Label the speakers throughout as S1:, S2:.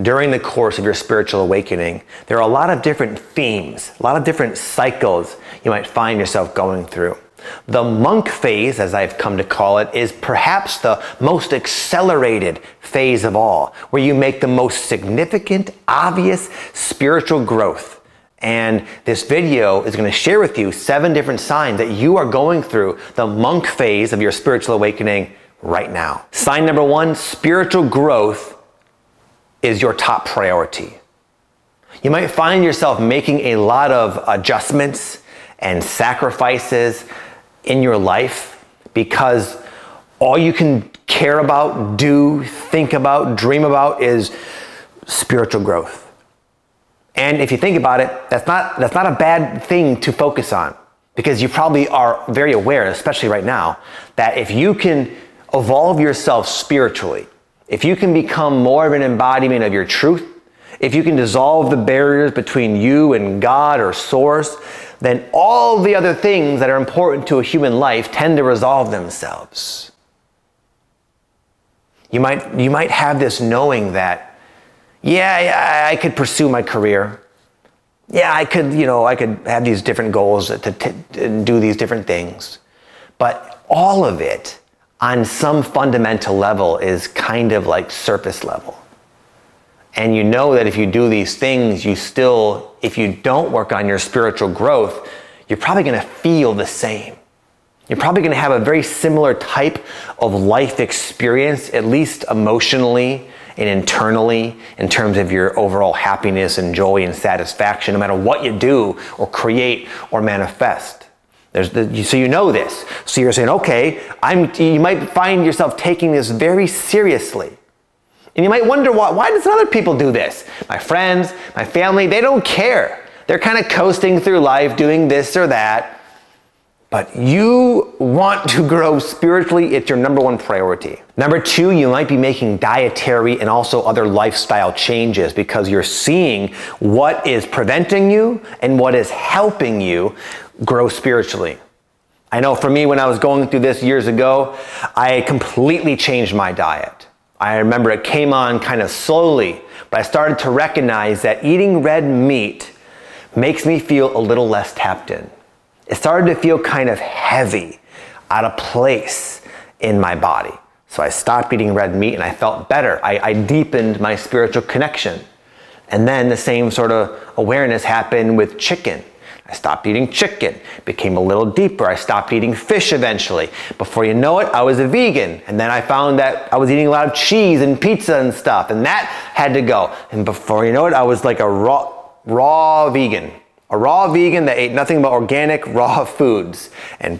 S1: During the course of your spiritual awakening, there are a lot of different themes, a lot of different cycles you might find yourself going through. The monk phase, as I've come to call it, is perhaps the most accelerated phase of all, where you make the most significant, obvious spiritual growth. And this video is going to share with you 7 different signs that you are going through the monk phase of your spiritual awakening right now. Sign number 1, spiritual growth is your top priority. You might find yourself making a lot of adjustments and sacrifices in your life because all you can care about, do, think about, dream about is spiritual growth. And if you think about it, that's not a bad thing to focus on, because you probably are very aware, especially right now, that if you can evolve yourself spiritually, if you can become more of an embodiment of your truth, if you can dissolve the barriers between you and God or Source, then all the other things that are important to a human life tend to resolve themselves. You might have this knowing that, yeah, I could pursue my career. Yeah, I could have these different goals to do these different things. But all of it, on some fundamental level, is kind of like surface level. And you know that if you do these things, if you don't work on your spiritual growth, you're probably going to feel the same. You're probably going to have a very similar type of life experience, at least emotionally and internally, in terms of your overall happiness and joy and satisfaction, no matter what you do or create or manifest. So you know this. So you're saying, okay, you might find yourself taking this very seriously. And you might wonder, why does other people do this? My friends, my family, they don't care. They're kind of coasting through life doing this or that. But you want to grow spiritually. It's your number 1 priority. Number 2, you might be making dietary and also other lifestyle changes because you're seeing what is preventing you and what is helping you grow spiritually. I know for me, when I was going through this years ago, I completely changed my diet. I remember it came on kind of slowly, but I started to recognize that eating red meat makes me feel a little less tapped in. It started to feel kind of heavy, out of place in my body. So I stopped eating red meat and I felt better. I deepened my spiritual connection. And then the same sort of awareness happened with chicken. I stopped eating chicken, became a little deeper. I stopped eating fish eventually. Before you know it, I was a vegan. And then I found that I was eating a lot of cheese and pizza and stuff, and that had to go. And before you know it, I was like a raw vegan. A raw vegan that ate nothing but organic, raw foods. And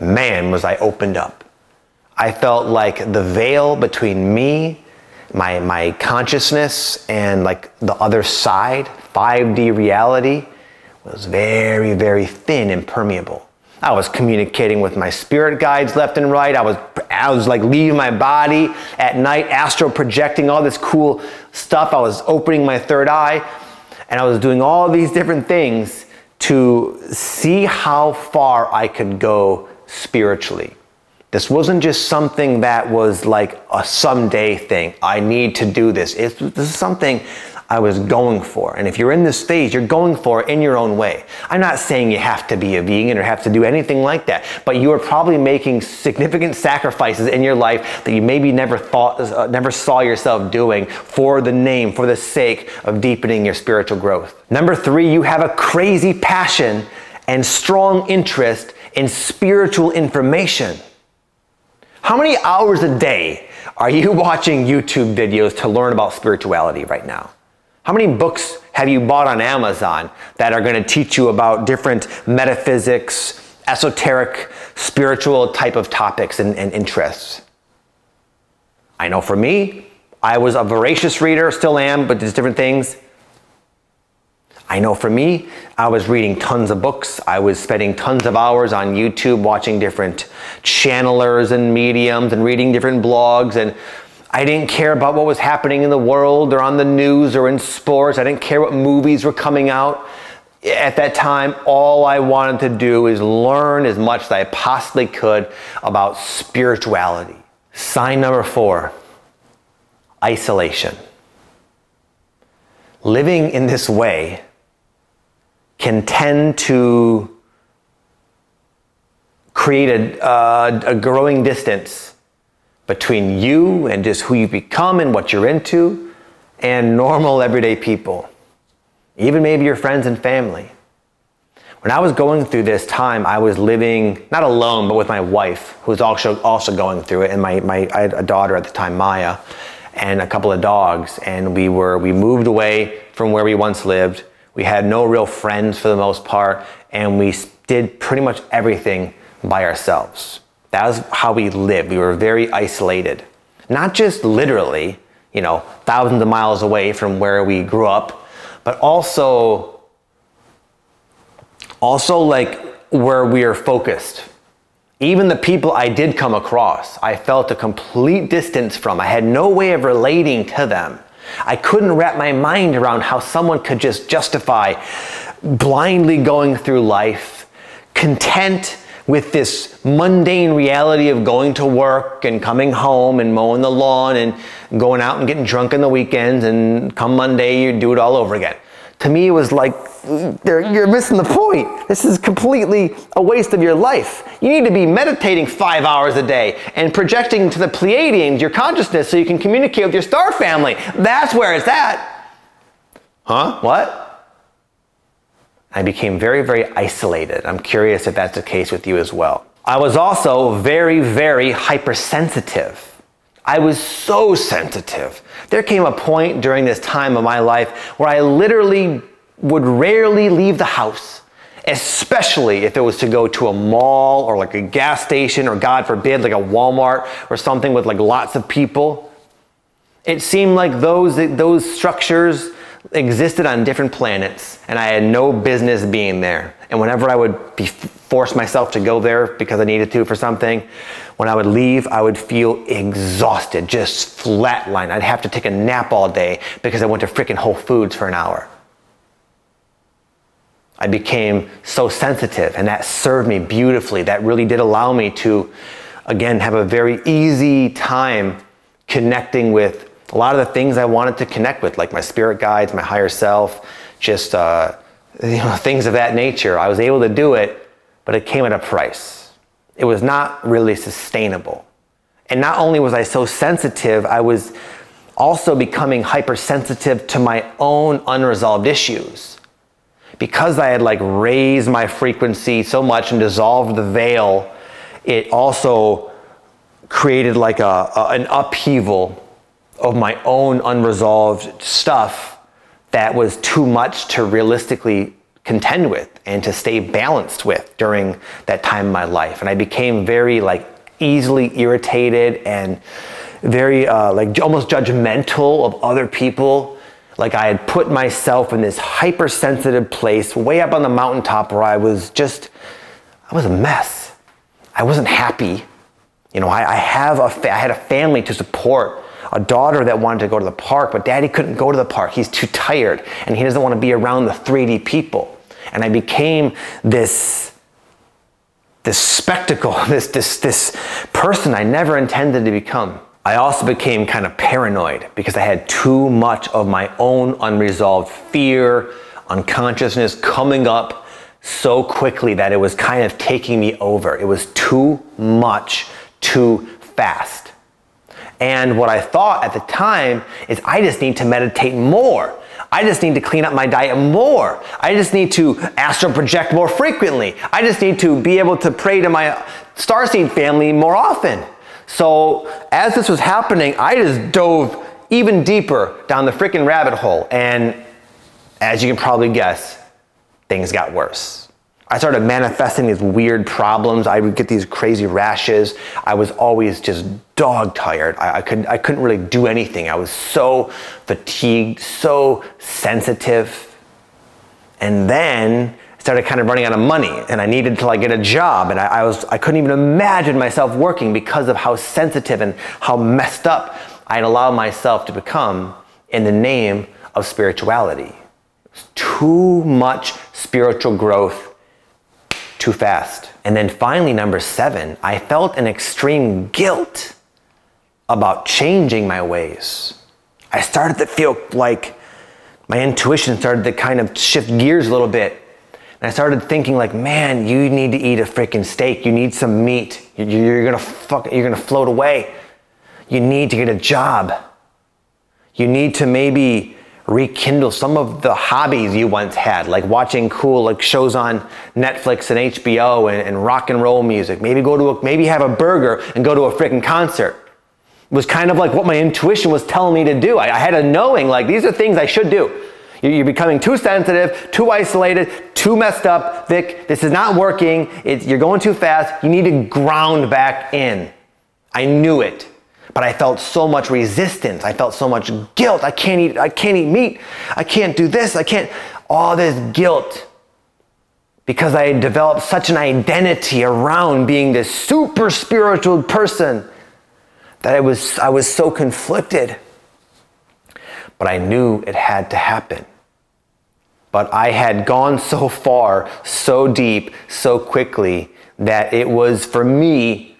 S1: man, was I opened up. I felt like the veil between me, my consciousness, and like the other side, 5D reality, was very, very thin and permeable. I was communicating with my spirit guides left and right. I was like leaving my body at night, astral projecting all this cool stuff. I was opening my third eye, and I was doing all these different things to see how far I could go spiritually. This wasn't just something that was like a someday thing. I need to do this. This is something I was going for. And if you're in this phase, you're going for it in your own way. I'm not saying you have to be a vegan or have to do anything like that, but you are probably making significant sacrifices in your life that you maybe never saw yourself doing for the sake of deepening your spiritual growth. Number 3, you have a crazy passion and strong interest in spiritual information. How many hours a day are you watching YouTube videos to learn about spirituality right now? How many books have you bought on Amazon that are going to teach you about different metaphysics, esoteric, spiritual type of topics and interests? I know for me, I was a voracious reader, still am, but there's different things. I know for me, I was reading tons of books. I was spending tons of hours on YouTube watching different channelers and mediums and reading different blogs, and I didn't care about what was happening in the world or on the news or in sports. I didn't care what movies were coming out. At that time, all I wanted to do is learn as much as I possibly could about spirituality. Sign number 4. isolation. Living in this way can tend to create a growing distance between you and just who you become and what you're into and normal everyday people, even maybe your friends and family. When I was going through this time, I was living, not alone, but with my wife, who was also going through it, and I had a daughter at the time, Maya, and a couple of dogs, and we moved away from where we once lived. We had no real friends for the most part, and we did pretty much everything by ourselves. That was how we lived. We were very isolated. Not just literally, thousands of miles away from where we grew up, but also like where we are focused. Even the people I did come across, I felt a complete distance from. I had no way of relating to them. I couldn't wrap my mind around how someone could just justify blindly going through life, content with this mundane reality of going to work and coming home and mowing the lawn and going out and getting drunk on the weekends, and come Monday you do it all over again. To me, it was like, you're missing the point. This is completely a waste of your life. You need to be meditating 5 hours a day and projecting to the Pleiadians your consciousness so you can communicate with your star family. That's where it's at. Huh? What? I became very, very isolated. I'm curious if that's the case with you as well. I was also very, very hypersensitive. I was so sensitive. There came a point during this time of my life where I literally would rarely leave the house, especially if it was to go to a mall or like a gas station, or God forbid, like a Walmart or something with like lots of people. It seemed like those structures existed on different planets, and I had no business being there. And whenever I would force myself to go there because I needed to for something, when I would leave, I would feel exhausted, just flatline. I'd have to take a nap all day because I went to freaking Whole Foods for an hour. I became so sensitive, and that served me beautifully. That really did allow me to, again, have a very easy time connecting with a lot of the things I wanted to connect with, like my spirit guides, my higher self, just things of that nature. I was able to do it, but it came at a price. It was not really sustainable. And not only was I so sensitive, I was also becoming hypersensitive to my own unresolved issues. Because I had raised my frequency so much and dissolved the veil, it also created an upheaval of my own unresolved stuff that was too much to realistically contend with and to stay balanced with during that time in my life. And I became very easily irritated and very almost judgmental of other people. Like I had put myself in this hypersensitive place way up on the mountaintop where I was a mess. I wasn't happy. I had a family to support, a daughter that wanted to go to the park, but Daddy couldn't go to the park. He's too tired and he doesn't want to be around the 3D people. And I became this spectacle, this person I never intended to become. I also became kind of paranoid because I had too much of my own unresolved fear, unconsciousness coming up so quickly that it was kind of taking me over. It was too much, too fast. And what I thought at the time is I just need to meditate more. I just need to clean up my diet more. I just need to astral project more frequently. I just need to be able to pray to my starseed family more often. So as this was happening, I just dove even deeper down the freaking rabbit hole. And as you can probably guess, things got worse. I started manifesting these weird problems. I would get these crazy rashes. I was always just dog tired. I couldn't really do anything. I was so fatigued, so sensitive. And then I started kind of running out of money, and I needed to get a job, and I couldn't even imagine myself working because of how sensitive and how messed up I had allowed myself to become in the name of spirituality. It was too much spiritual growth too fast. And then finally, number 7, I felt an extreme guilt about changing my ways. I started to feel like my intuition started to kind of shift gears a little bit. And I started thinking like, man, you need to eat a freaking steak. You need some meat. You're gonna float away. You need to get a job. You need to maybe rekindle some of the hobbies you once had, like watching cool like shows on Netflix and HBO and rock and roll music. Maybe have a burger and go to a freaking concert. It was kind of like what my intuition was telling me to do. I had a knowing like these are things I should do. You're becoming too sensitive, too isolated, too messed up. Vic, this is not working. You're going too fast. You need to ground back in. I knew it, but I felt so much resistance. I felt so much guilt. I can't eat meat. I can't do this. All this guilt because I had developed such an identity around being this super spiritual person that I was so conflicted. But I knew it had to happen. But I had gone so far, so deep, so quickly that it was, for me,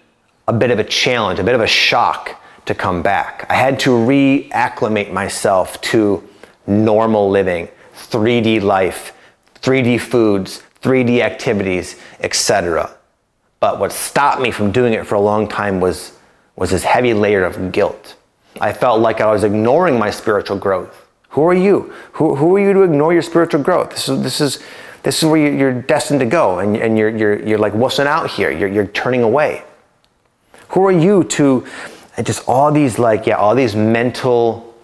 S1: a bit of a challenge, a bit of a shock to come back. I had to reacclimate myself to normal living, 3D life, 3D foods, 3D activities, etc. But what stopped me from doing it for a long time was this heavy layer of guilt. I felt like I was ignoring my spiritual growth. Who are you? Who are you to ignore your spiritual growth? This is where you're destined to go, and you're like wussing out here. You're turning away. Who are you to just all these mental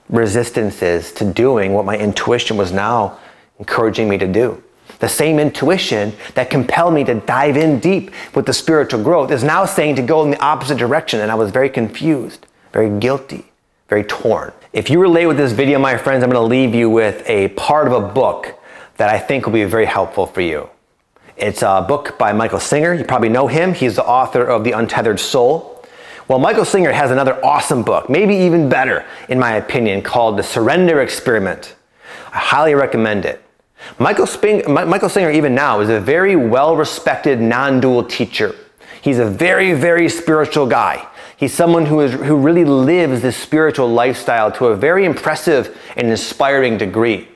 S1: resistances to doing what my intuition was now encouraging me to do? The same intuition that compelled me to dive in deep with the spiritual growth is now saying to go in the opposite direction, and I was very confused, very guilty, very torn. If you relate with this video, my friends, I'm going to leave you with a part of a book that I think will be very helpful for you. It's a book by Michael Singer. You probably know him. He's the author of The Untethered Soul. Well, Michael Singer has another awesome book, maybe even better, in my opinion, called The Surrender Experiment. I highly recommend it. Michael Singer, even now, is a very well-respected non-dual teacher. He's a very, very spiritual guy. He's someone who really lives this spiritual lifestyle to a very impressive and inspiring degree.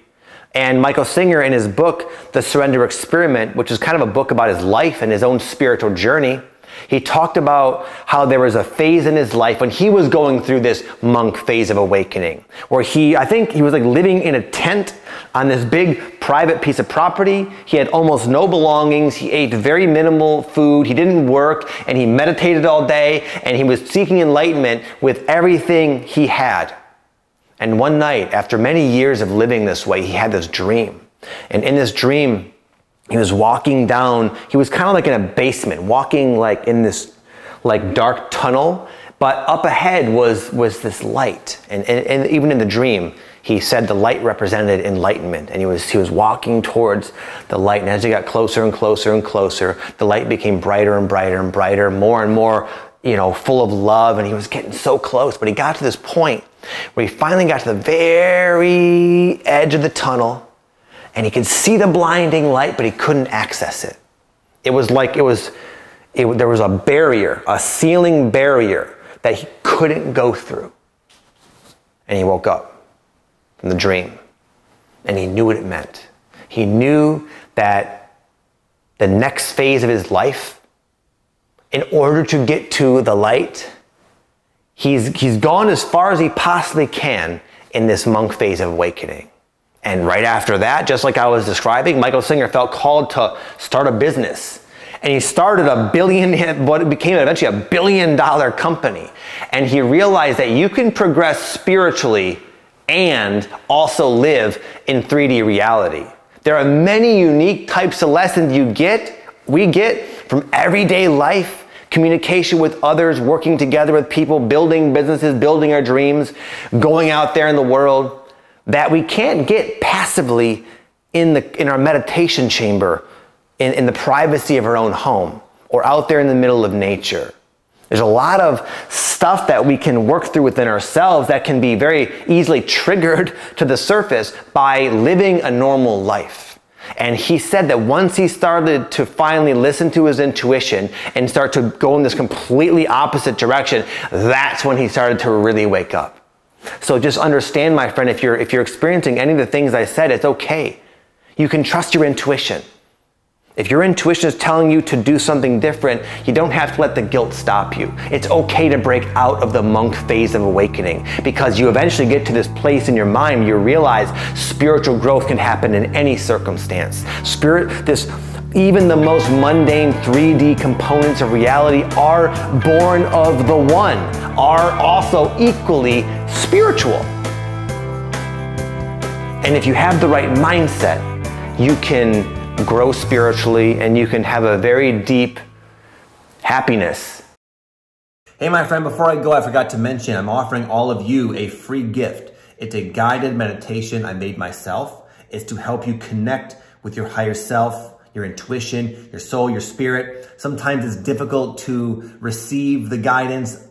S1: And Michael Singer, in his book, The Surrender Experiment, which is kind of a book about his life and his own spiritual journey, he talked about how there was a phase in his life when he was going through this monk phase of awakening, where I think he was like living in a tent on this big private piece of property. He had almost no belongings. He ate very minimal food. He didn't work, and he meditated all day, and he was seeking enlightenment with everything he had. And one night, after many years of living this way, he had this dream. And in this dream, he was walking down, he was kind of like in a basement, walking like in this like dark tunnel, but up ahead was this light. And even in the dream, he said the light represented enlightenment, and he was walking towards the light. And as he got closer and closer and closer, the light became brighter and brighter and brighter, more and more, full of love. And he was getting so close, but he got to this point where he finally got to the very edge of the tunnel, and he could see the blinding light, but he couldn't access it. It was like there was a barrier, a ceiling barrier that he couldn't go through. And he woke up from the dream, and he knew what it meant. He knew that the next phase of his life, in order to get to the light, he's gone as far as he possibly can in this monk phase of awakening. And right after that, just like I was describing, Michael Singer felt called to start a business. And he started what became eventually $1 billion company. And he realized that you can progress spiritually and also live in 3D reality. There are many unique types of lessons we get from everyday life, communication with others, working together with people, building businesses, building our dreams, going out there in the world, that we can't get passively in our meditation chamber, in the privacy of our own home, or out there in the middle of nature. There's a lot of stuff that we can work through within ourselves that can be very easily triggered to the surface by living a normal life. And he said that once he started to finally listen to his intuition and start to go in this completely opposite direction, that's when he started to really wake up. So just understand, my friend, if you're experiencing any of the things I said, it's okay. You can trust your intuition. If your intuition is telling you to do something different, you don't have to let the guilt stop you. It's okay to break out of the monk phase of awakening, because you eventually get to this place in your mind where you realize spiritual growth can happen in any circumstance. Even the most mundane 3D components of reality are born of the one, are also equally spiritual. And if you have the right mindset, you can grow spiritually and you can have a very deep happiness.
S2: Hey my friend, before I go, I forgot to mention I'm offering all of you a free gift. It's a guided meditation I made myself. It's to help you connect with your higher self, your intuition, your soul, your spirit. Sometimes it's difficult to receive the guidance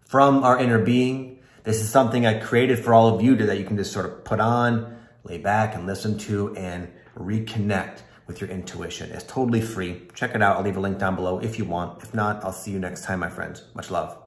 S2: from our inner being. This is something I created for all of you that you can just sort of put on, lay back and listen to and reconnect with your intuition. It's totally free. Check it out. I'll leave a link down below if you want. If not, I'll see you next time, my friends. Much love.